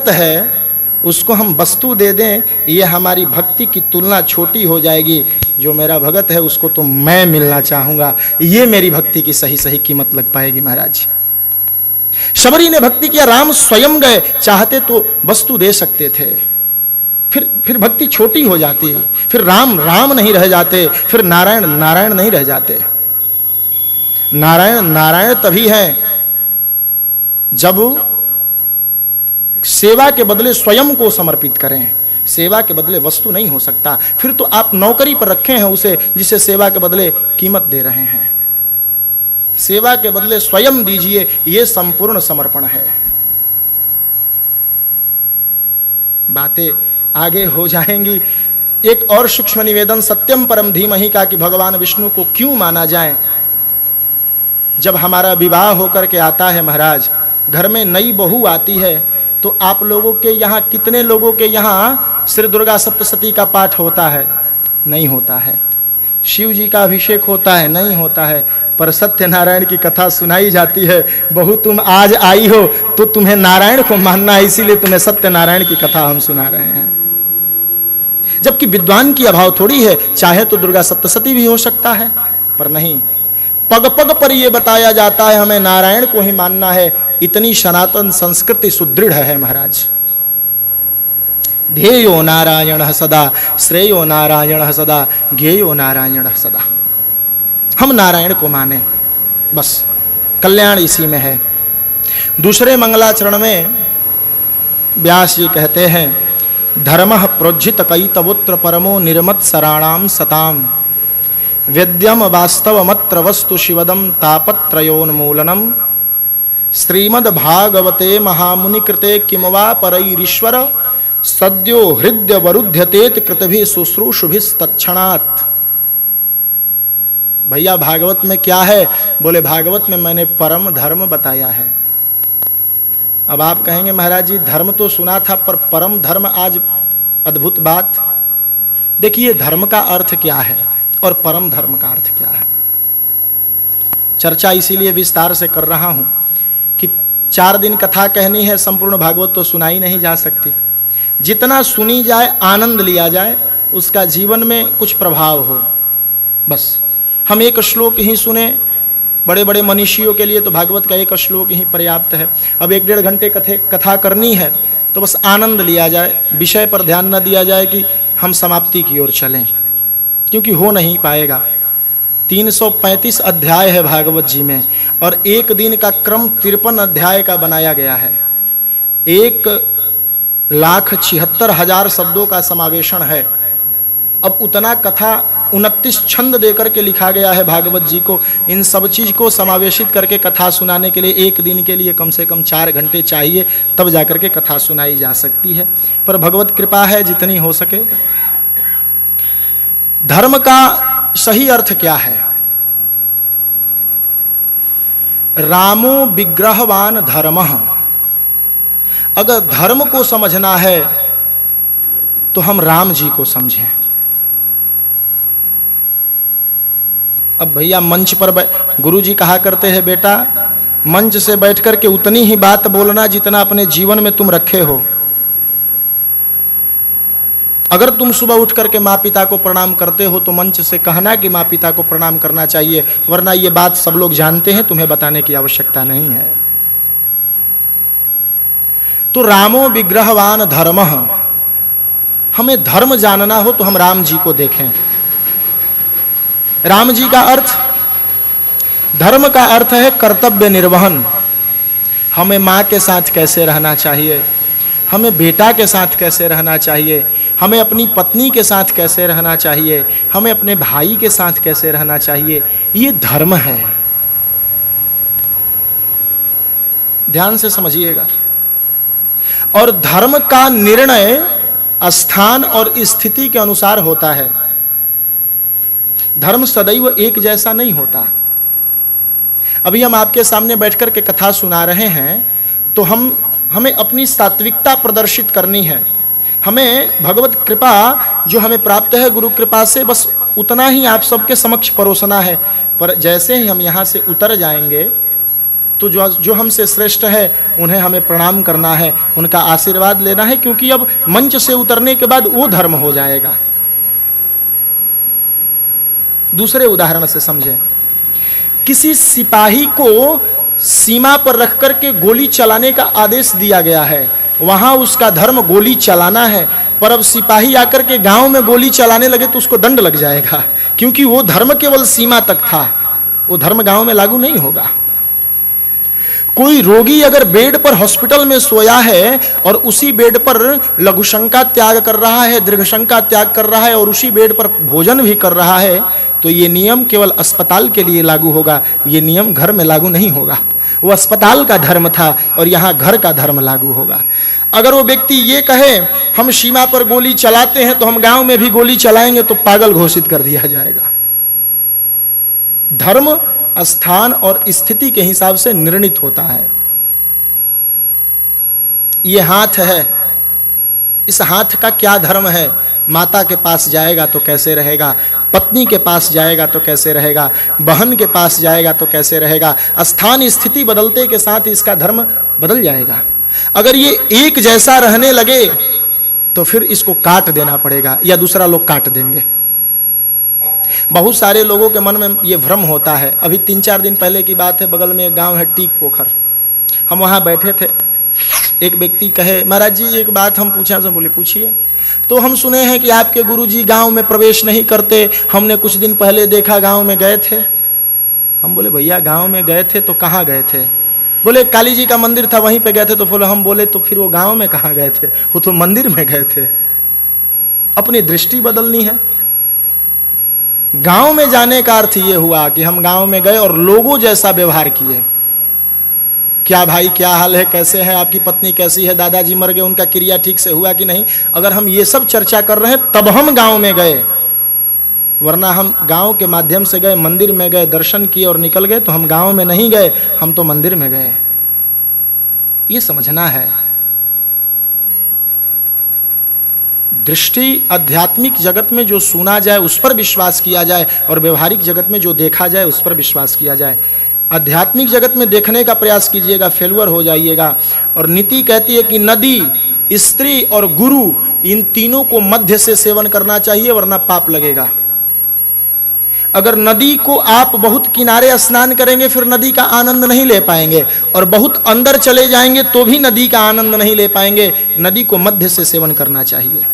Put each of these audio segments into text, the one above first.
भगत है उसको हम वस्तु दे दें, ये हमारी भक्ति की तुलना छोटी हो जाएगी। जो मेरा भगत है उसको तो मैं मिलना चाहूँगा, ये मेरी भक्ति की सही सही कीमत लग पाएगी महाराज। शबरी ने भक्ति किया, राम स्वयं गए, चाहते तो वस्तु दे सकते थे, फिर भक्ति छोटी हो जाती, फिर राम राम नहीं रह जाते, फिर नारायण नारायण नहीं रह जाते। नारायण नारायण तभी है जब सेवा के बदले स्वयं को समर्पित करें। सेवा के बदले वस्तु नहीं हो सकता। फिर तो आप नौकरी पर रखे हैं उसे, जिसे सेवा के बदले कीमत दे रहे हैं। सेवा के बदले स्वयं दीजिए, यह संपूर्ण समर्पण है। बातें आगे हो जाएंगी। एक और सूक्ष्म निवेदन सत्यम परम धीमहि का कि भगवान विष्णु को क्यों माना जाए। जब हमारा विवाह होकर के आता है महाराज, घर में नई बहू आती है, तो आप लोगों के यहाँ कितने लोगों के यहाँ श्री दुर्गा सप्तशती का पाठ होता है? नहीं होता है। शिव जी का अभिषेक होता है? नहीं होता है। पर सत्यनारायण की कथा सुनाई जाती है। बहू तुम आज आई हो तो तुम्हें नारायण को मानना है, इसीलिए तुम्हें सत्यनारायण की कथा हम सुना रहे हैं। जबकि विद्वान की अभाव थोड़ी है, चाहे तो दुर्गा सप्तशती भी हो सकता है, पर नहीं। पग पग पर यह बताया जाता है हमें नारायण को ही मानना है। इतनी सनातन संस्कृति सुदृढ़ है महाराज। ध्येयो नारायण सदा, श्रेयो नारायण सदा, ज्ञेयो नारायण सदा। हम नारायण को माने, बस कल्याण इसी में है। दूसरे मंगलाचरण में व्यास जी कहते हैं, धर्मः प्रोज्झित कैतवोत्र परमो निर्मत सराणाम सताम, वेद्यम वास्तवमत्र वस्तु शिवदम तापत्रयोन्मूलनम, श्रीमद् भागवते महामुनि कृते किमवा परैरीश्वर, सद्यो हृदय वरुध्यतेत कृतभि शुश्रूषुभिस्तत्क्षणात्। भैया भागवत में क्या है? बोले भागवत में मैंने परम धर्म बताया है। अब आप कहेंगे महाराज जी धर्म तो सुना था, पर परम धर्म आज अद्भुत बात। देखिए धर्म का अर्थ क्या है और परम धर्म का अर्थ क्या है। चर्चा इसीलिए विस्तार से कर रहा हूं कि 4 दिन कथा कहनी है, संपूर्ण भागवत तो सुनाई नहीं जा सकती। जितना सुनी जाए, आनंद लिया जाए, उसका जीवन में कुछ प्रभाव हो। बस हम एक श्लोक ही सुने, बड़े बड़े मनीषियों के लिए तो भागवत का एक श्लोक ही पर्याप्त है। अब 1-1.5 घंटे कथा करनी है तो बस आनंद लिया जाए, विषय पर ध्यान न दिया जाए कि हम समाप्ति की ओर चलें, क्योंकि हो नहीं पाएगा। 335 अध्याय है भागवत जी में, और एक दिन का क्रम 53 अध्याय का बनाया गया है। 1,76,000 शब्दों का समावेशन है। अब उतना कथा 29 छंद देकर के लिखा गया है भागवत जी को। इन सब चीज को समावेशित करके कथा सुनाने के लिए एक दिन के लिए कम से कम 4 घंटे चाहिए, तब जाकर के कथा सुनाई जा सकती है। पर भगवत कृपा है जितनी हो सके। धर्म का सही अर्थ क्या है? रामो विग्रहवान धर्मः। अगर धर्म को समझना है तो हम राम जी को समझें। अब भैया मंच पर गुरु जी कहा करते हैं, बेटा मंच से बैठ करके उतनी ही बात बोलना जितना अपने जीवन में तुम रखे हो। अगर तुम सुबह उठ करके माँ पिता को प्रणाम करते हो तो मंच से कहना कि माँ पिता को प्रणाम करना चाहिए, वरना ये बात सब लोग जानते हैं, तुम्हें बताने की आवश्यकता नहीं है। तो रामो विग्रहवान धर्मः। हमें धर्म जानना हो तो हम राम जी को देखें। राम जी का अर्थ, धर्म का अर्थ है कर्तव्य निर्वहन। हमें माँ के साथ कैसे रहना चाहिए, हमें बेटा के साथ कैसे रहना चाहिए, हमें अपनी पत्नी के साथ कैसे रहना चाहिए, हमें अपने भाई के साथ कैसे रहना चाहिए, ये धर्म है। ध्यान से समझिएगा। और धर्म का निर्णय स्थान और स्थिति के अनुसार होता है। धर्म सदैव एक जैसा नहीं होता। अभी हम आपके सामने बैठकर के कथा सुना रहे हैं तो हमें अपनी सात्विकता प्रदर्शित करनी है। हमें भगवत कृपा जो हमें प्राप्त है गुरु कृपा से, बस उतना ही आप सबके समक्ष परोसना है। पर जैसे ही हम यहाँ से उतर जाएंगे तो जो हमसे श्रेष्ठ है उन्हें हमें प्रणाम करना है, उनका आशीर्वाद लेना है, क्योंकि अब मंच से उतरने के बाद वो धर्म हो जाएगा। दूसरे उदाहरण से समझें, किसी सिपाही को सीमा पर रख करके गोली चलाने का आदेश दिया गया है, वहां उसका धर्म गोली चलाना है, पर अब सिपाही आकर के गांव में गोली चलाने लगे तो उसको दंड लग जाएगा, क्योंकि वो धर्म केवल सीमा तक था, वो धर्म गांव में लागू नहीं होगा। कोई रोगी अगर बेड पर हॉस्पिटल में सोया है और उसी बेड पर लघुशंका त्याग कर रहा है, दीर्घशंका त्याग कर रहा है और उसी बेड पर भोजन भी कर रहा है, तो ये नियम केवल अस्पताल के लिए लागू होगा, ये नियम घर में लागू नहीं होगा। वो अस्पताल का धर्म था और यहाँ घर का धर्म लागू होगा। अगर वो व्यक्ति ये कहे हम सीमा पर गोली चलाते हैं तो हम गांव में भी गोली चलाएंगे, तो पागल घोषित कर दिया जाएगा। धर्म स्थान और स्थिति के हिसाब से निर्णित होता है। ये हाथ है, इस हाथ का क्या धर्म है? माता के पास जाएगा तो कैसे रहेगा, पत्नी के पास जाएगा तो कैसे रहेगा, बहन के पास जाएगा तो कैसे रहेगा। स्थान स्थिति बदलते के साथ इसका धर्म बदल जाएगा। अगर ये एक जैसा रहने लगे तो फिर इसको काट देना पड़ेगा या दूसरा लोग काट देंगे। बहुत सारे लोगों के मन में ये भ्रम होता है। अभी 3-4 दिन पहले की बात है, बगल में एक गांव है टीक पोखर, हम वहाँ बैठे थे। एक व्यक्ति कहे महाराज जी एक बात हम पूछा, तो बोले पूछिए। तो हम सुने हैं कि आपके गुरुजी गांव में प्रवेश नहीं करते, हमने कुछ दिन पहले देखा गांव में गए थे। हम बोले भैया गांव में गए थे तो कहाँ गए थे? बोले काली जी का मंदिर था वहीं पे गए थे। तो बोले हम बोले तो फिर वो गांव में कहाँ गए थे? वो तो मंदिर में गए थे। अपनी दृष्टि बदलनी है। गांव में जाने का अर्थ ये हुआ कि हम गांव में गए और लोगों जैसा व्यवहार किए। क्या भाई क्या हाल है, कैसे है, आपकी पत्नी कैसी है, दादाजी मर गए उनका क्रिया ठीक से हुआ कि नहीं, अगर हम ये सब चर्चा कर रहे हैं तब हम गांव में गए, वरना हम गांव के माध्यम से गए, मंदिर में गए, दर्शन किए और निकल गए, तो हम गांव में नहीं गए, हम तो मंदिर में गए। ये समझना है। दृष्टि आध्यात्मिक जगत में जो सुना जाए उस पर विश्वास किया जाए और व्यवहारिक जगत में जो देखा जाए उस पर विश्वास किया जाए। आध्यात्मिक जगत में देखने का प्रयास कीजिएगा, फेलुअर हो जाइएगा। और नीति कहती है कि नदी, स्त्री और गुरु, इन तीनों को मध्य से सेवन करना चाहिए, वरना पाप लगेगा। अगर नदी को आप बहुत किनारे स्नान करेंगे फिर नदी का आनंद नहीं ले पाएंगे, और बहुत अंदर चले जाएंगे तो भी नदी का आनंद नहीं ले पाएंगे। नदी को मध्य से सेवन करना चाहिए।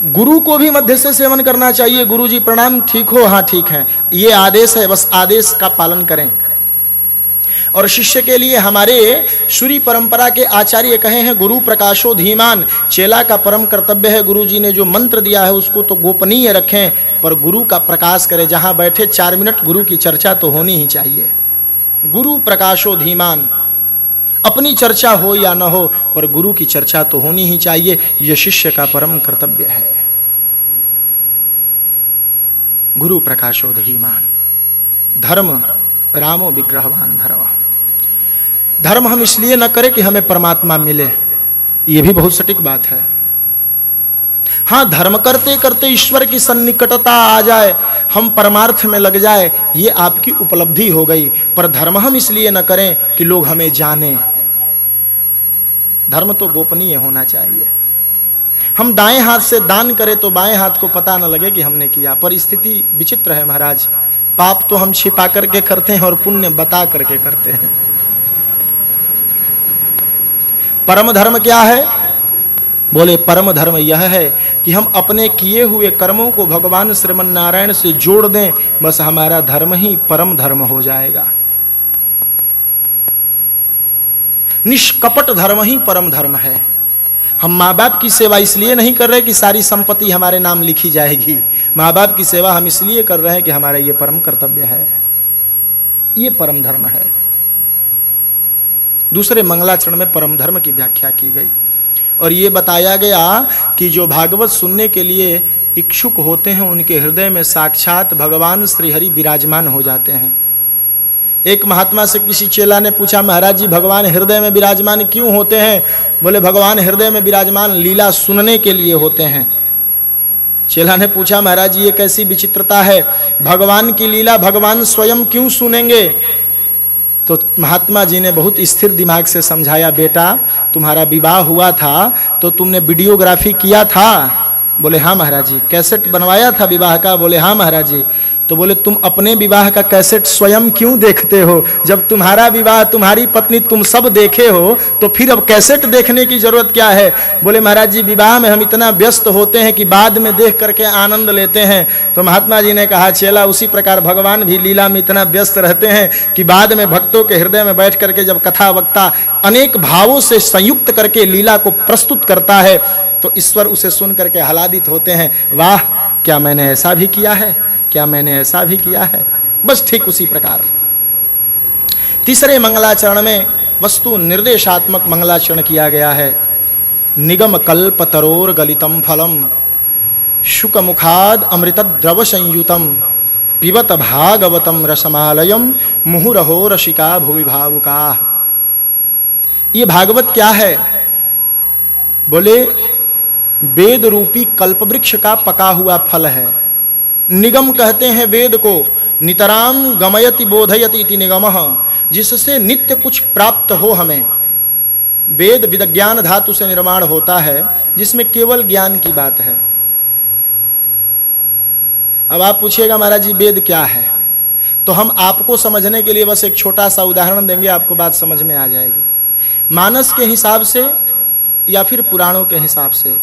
गुरु को भी मध्य से सेवन करना चाहिए। गुरु जी प्रणाम, ठीक हो? हाँ ठीक है। ये आदेश है, बस आदेश का पालन करें। और शिष्य के लिए हमारे सूरी परंपरा के आचार्य कहे हैं गुरु प्रकाशो धीमान, चेला का परम कर्तव्य है गुरु जी ने जो मंत्र दिया है उसको तो गोपनीय रखें, पर गुरु का प्रकाश करें। जहाँ बैठे 4 मिनट गुरु की चर्चा तो होनी ही चाहिए। गुरु प्रकाशो धीमान, अपनी चर्चा हो या न हो पर गुरु की चर्चा तो होनी ही चाहिए। यह शिष्य का परम कर्तव्य है। गुरु प्रकाशो धीमान, धर्म रामो विग्रहवान धर्म। धर्म हम इसलिए न करें कि हमें परमात्मा मिले, यह भी बहुत सटीक बात है। हाँ, धर्म करते करते ईश्वर की सन्निकटता आ जाए, हम परमार्थ में लग जाए, ये आपकी उपलब्धि हो गई। पर धर्म हम इसलिए न करें कि लोग हमें जाने। धर्म तो गोपनीय होना चाहिए। हम दाएं हाथ से दान करें तो बाएं हाथ को पता न लगे कि हमने किया। पर स्थिति विचित्र है महाराज। पाप तो हम छिपा करके करते हैं और पुण्य बता करके करते हैं। परम धर्म क्या है? बोले परम धर्म यह है कि हम अपने किए हुए कर्मों को भगवान श्रीमन नारायण से जोड़ दें, बस हमारा धर्म ही परम धर्म हो जाएगा। निष्कपट धर्म ही परम धर्म है। हम माँ बाप की सेवा इसलिए नहीं कर रहे कि सारी संपत्ति हमारे नाम लिखी जाएगी। माँ बाप की सेवा हम इसलिए कर रहे हैं कि हमारा ये परम कर्तव्य है, ये परम धर्म है। दूसरे मंगलाचरण में परम धर्म की व्याख्या की गई और ये बताया गया कि जो भागवत सुनने के लिए इच्छुक होते हैं उनके हृदय में साक्षात भगवान श्रीहरि विराजमान हो जाते हैं। एक महात्मा से किसी चेला ने पूछा, महाराज जी भगवान हृदय में विराजमान क्यों होते हैं? बोले भगवान हृदय में विराजमान लीला सुनने के लिए होते हैं। चेला ने पूछा, महाराज जी ये कैसी विचित्रता है, भगवान की लीला भगवान स्वयं क्यों सुनेंगे? तो महात्मा जी ने बहुत स्थिर दिमाग से समझाया, बेटा तुम्हारा विवाह हुआ था तो तुमने वीडियोग्राफी किया था? बोले हाँ महाराज जी। कैसेट बनवाया था विवाह का? बोले हाँ महाराज जी। तो बोले तुम अपने विवाह का कैसेट स्वयं क्यों देखते हो? जब तुम्हारा विवाह, तुम्हारी पत्नी, तुम सब देखे हो तो फिर अब कैसेट देखने की जरूरत क्या है? बोले महाराज जी विवाह में हम इतना व्यस्त होते हैं कि बाद में देख करके आनंद लेते हैं। तो महात्मा जी ने कहा, चेला उसी प्रकार भगवान भी लीला में इतना व्यस्त रहते हैं कि बाद में भक्तों के हृदय में बैठ करके जब कथा वक्ता अनेक भावों से संयुक्त करके लीला को प्रस्तुत करता है तो ईश्वर उसे सुन करके आह्लादित होते हैं, वाह क्या मैंने ऐसा भी किया है, क्या मैंने ऐसा भी किया है। बस ठीक उसी प्रकार तीसरे मंगलाचरण में वस्तु निर्देशात्मक मंगलाचरण किया गया है। निगम कल्प तरोर गलितम फलम शुक मुखाद अमृत द्रव संयुतम पिबत भागवतम रसमालयम मुहुरहो रसिका भुवि भावुका। ये भागवत क्या है? बोले वेद रूपी कल्पवृक्ष का पका हुआ फल है। निगम कहते हैं वेद को, नितराम गमयति बोधयति इति निगमः, जिससे नित्य कुछ प्राप्त हो हमें। वेद विज्ञान धातु से निर्माण होता है जिसमें केवल ज्ञान की बात है। अब आप पूछिएगा महाराज जी वेद क्या है, तो हम आपको समझने के लिए बस एक छोटा सा उदाहरण देंगे, आपको बात समझ में आ जाएगी। मानस के हिसाब से या फिर पुराणों के हिसाब से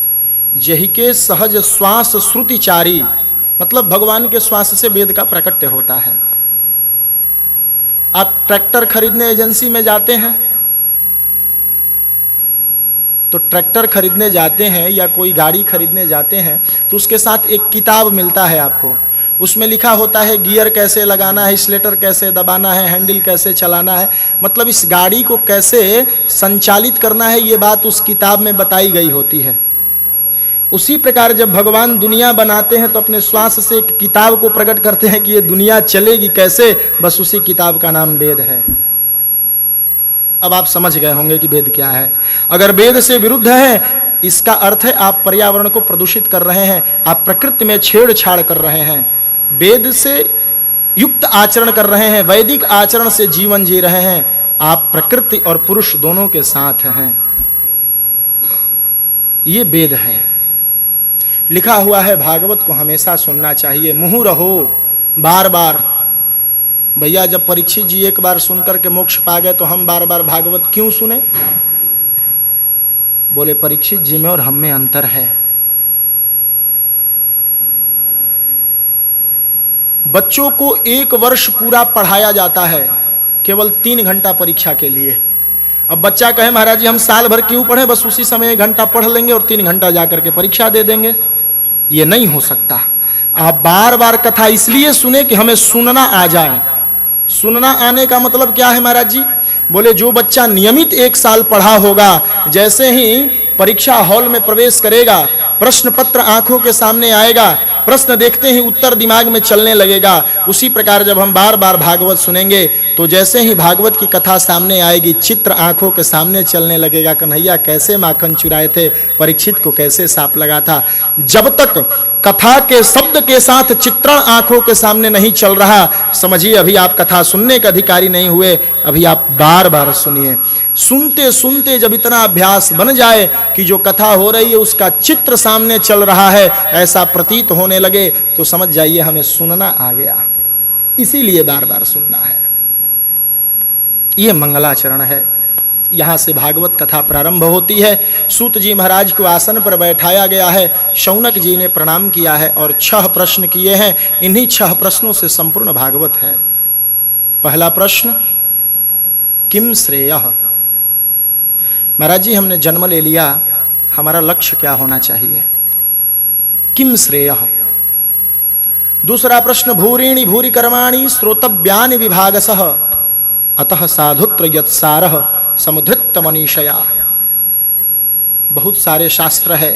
जही के सहज श्वास श्रुतिचारी, मतलब भगवान के श्वास से वेद का प्रकट्य होता है। आप ट्रैक्टर खरीदने एजेंसी में जाते हैं तो ट्रैक्टर खरीदने जाते हैं या कोई गाड़ी खरीदने जाते हैं तो उसके साथ एक किताब मिलता है आपको। उसमें लिखा होता है गियर कैसे लगाना है, स्लेटर कैसे दबाना है, हैंडल कैसे चलाना है, मतलब इस गाड़ी को कैसे संचालित करना है, ये बात उस किताब में बताई गई होती है। उसी प्रकार जब भगवान दुनिया बनाते हैं तो अपने श्वास से एक किताब को प्रकट करते हैं कि ये दुनिया चलेगी कैसे, बस उसी किताब का नाम वेद है। अब आप समझ गए होंगे कि वेद क्या है। अगर वेद से विरुद्ध है, इसका अर्थ है आप पर्यावरण को प्रदूषित कर रहे हैं, आप प्रकृति में छेड़छाड़ कर रहे हैं, वेद से युक्त आचरण कर रहे हैं, वैदिक आचरण से जीवन जी रहे हैं, आप प्रकृति और पुरुष दोनों के साथ हैं। ये वेद है, लिखा हुआ है। भागवत को हमेशा सुनना चाहिए, मुहु रहो बार बार। भैया जब परीक्षित जी एक बार सुनकर के मोक्ष पा गए तो हम बार बार भागवत क्यों सुने? बोले परीक्षित जी में और हम में अंतर है। बच्चों को 1 वर्ष पूरा पढ़ाया जाता है केवल 3 घंटा परीक्षा के लिए। अब बच्चा कहे महाराज जी हम साल भर क्यों पढ़े, बस उसी समय 1 घंटा पढ़ लेंगे और 3 घंटा जाकर के परीक्षा दे देंगे। ये नहीं हो सकता। आप बार बार कथा इसलिए सुने कि हमें सुनना आ जाए। सुनना आने का मतलब क्या है महाराज जी? बोले जो बच्चा नियमित 1 साल पढ़ा होगा, जैसे ही परीक्षा हॉल में प्रवेश करेगा, प्रश्न पत्र आंखों के सामने आएगा, प्रश्न देखते ही उत्तर दिमाग में चलने लगेगा। उसी प्रकार जब हम बार बार भागवत सुनेंगे तो जैसे ही भागवत की कथा सामने आएगी, चित्र आंखों के सामने चलने लगेगा। कन्हैया कैसे माखन चुराए थे, परीक्षित को कैसे सांप लगा था। जब तक कथा के शब्द के साथ चित्रण आंखों के सामने नहीं चल रहा, समझिए अभी आप कथा सुनने के अधिकारी नहीं हुए। अभी आप बार बार सुनिए। सुनते सुनते जब इतना अभ्यास बन जाए कि जो कथा हो रही है उसका चित्र सामने चल रहा है, ऐसा प्रतीत होने लगे, तो समझ जाइए हमें सुनना आ गया। इसीलिए बार बार सुनना है। यह मंगलाचरण है। यहाँ से भागवत कथा प्रारंभ होती है। सूत जी महाराज को आसन पर बैठाया गया है, शौनक जी ने प्रणाम किया है और 6 प्रश्न किए हैं। इन्हीं 6 प्रश्नों से संपूर्ण भागवत है। पहला प्रश्न, किम श्रेयः। महाराज जी हमने जन्म ले लिया, हमारा लक्ष्य क्या होना चाहिए? किम श्रेयः। दूसरा प्रश्न, भूरीणि भूरि कर्माणि श्रोतव्यानि विभागसः अतः साधुत्र यत्सारः समुद्धृत मनीषया। बहुत सारे शास्त्र है,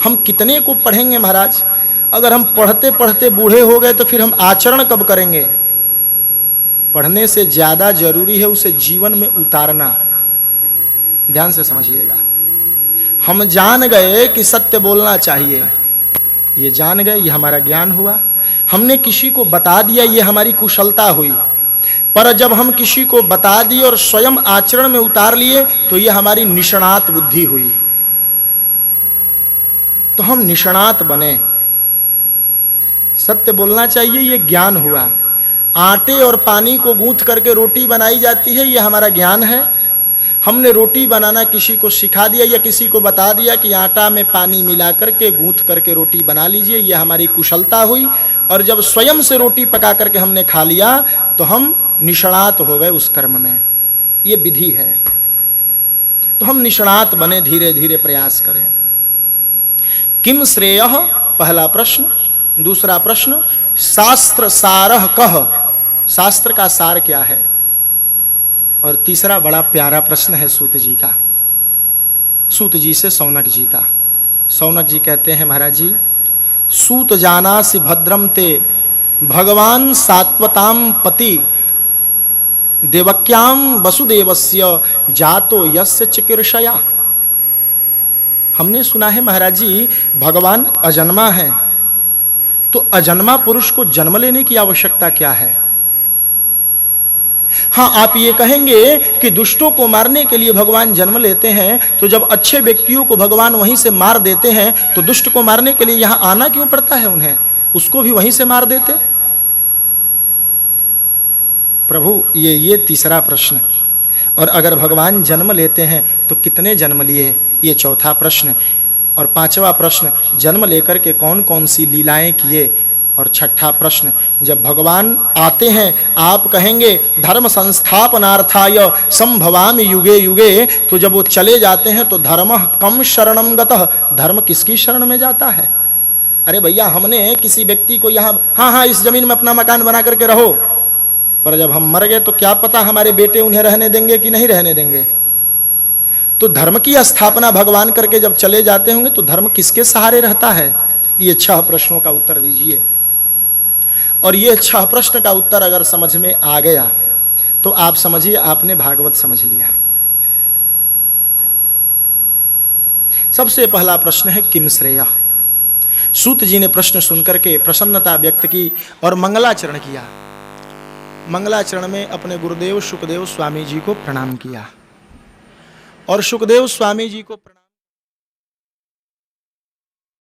हम कितने को पढ़ेंगे महाराज? अगर हम पढ़ते पढ़ते बूढ़े हो गए तो फिर हम आचरण कब करेंगे? पढ़ने से ज्यादा जरूरी है उसे जीवन में उतारना। ध्यान से समझिएगा। हम जान गए कि सत्य बोलना चाहिए, ये जान गए, ये हमारा ज्ञान हुआ। हमने किसी को बता दिया, ये हमारी कुशलता हुई। पर जब हम किसी को बता दिए और स्वयं आचरण में उतार लिए तो ये हमारी निष्णात बुद्धि हुई। तो हम निष्णात बने, सत्य बोलना चाहिए, ये ज्ञान हुआ। आटे और पानी को गूंथ करके रोटी बनाई जाती है, ये हमारा ज्ञान है। हमने रोटी बनाना किसी को सिखा दिया या किसी को बता दिया कि आटा में पानी मिला करके गूंथ करके रोटी बना लीजिए, ये हमारी कुशलता हुई। और जब स्वयं से रोटी पका करके हमने खा लिया तो हम निष्णात हो गए उस कर्म में, ये विधि है। तो हम निष्णात बने, धीरे धीरे प्रयास करें। किम श्रेयः, पहला प्रश्न। दूसरा प्रश्न, शास्त्र सारः कः, शास्त्र का सार क्या है। और तीसरा बड़ा प्यारा प्रश्न है सूत जी का, सूत जी से सौनक जी का। सौनक जी कहते हैं, महाराज जी, सूत जानासि भद्रम ते भगवान सात्वताम पति देवक्याम वसुदेवस्य जातो यस्य चिकीर्षया। हमने सुना है महाराज जी भगवान अजन्मा है, तो अजन्मा पुरुष को जन्म लेने की आवश्यकता क्या है। हाँ, आप ये कहेंगे कि दुष्टों को मारने के लिए भगवान जन्म लेते हैं, तो जब अच्छे व्यक्तियों को भगवान वहीं से मार देते हैं तो दुष्ट को मारने के लिए यहां आना क्यों पड़ता है उन्हें, उसको भी वहीं से मार देते। प्रभु ये तीसरा प्रश्न। और अगर भगवान जन्म लेते हैं तो कितने जन्म लिए, ये चौथा प्रश्न। और पांचवा प्रश्न, जन्म लेकर के कौन कौन सी लीलाएं किए। और छठा प्रश्न, जब भगवान आते हैं, आप कहेंगे धर्म संस्थापनार्थाय संभवामि युगे युगे, तो जब वो चले जाते हैं तो धर्मः कम शरणं गतः, धर्म किसकी शरण में जाता है। अरे भैया, हमने किसी व्यक्ति को यहाँ हाँ इस जमीन में अपना मकान बना करके रहो, पर जब हम मर गए तो क्या पता हमारे बेटे उन्हें रहने देंगे कि नहीं रहने देंगे। तो धर्म की स्थापना भगवान करके जब चले जाते होंगे तो धर्म किसके सहारे रहता है। ये 6 प्रश्नों का उत्तर दीजिए। और ये 6 प्रश्न का उत्तर अगर समझ में आ गया तो आप समझिए आपने भागवत समझ लिया। सबसे पहला प्रश्न है किम श्रेयः। सूत जी ने प्रश्न सुनकर के प्रसन्नता व्यक्त की और मंगलाचरण किया। मंगलाचरण में अपने गुरुदेव सुखदेव स्वामी जी को प्रणाम किया और सुखदेव स्वामी जी को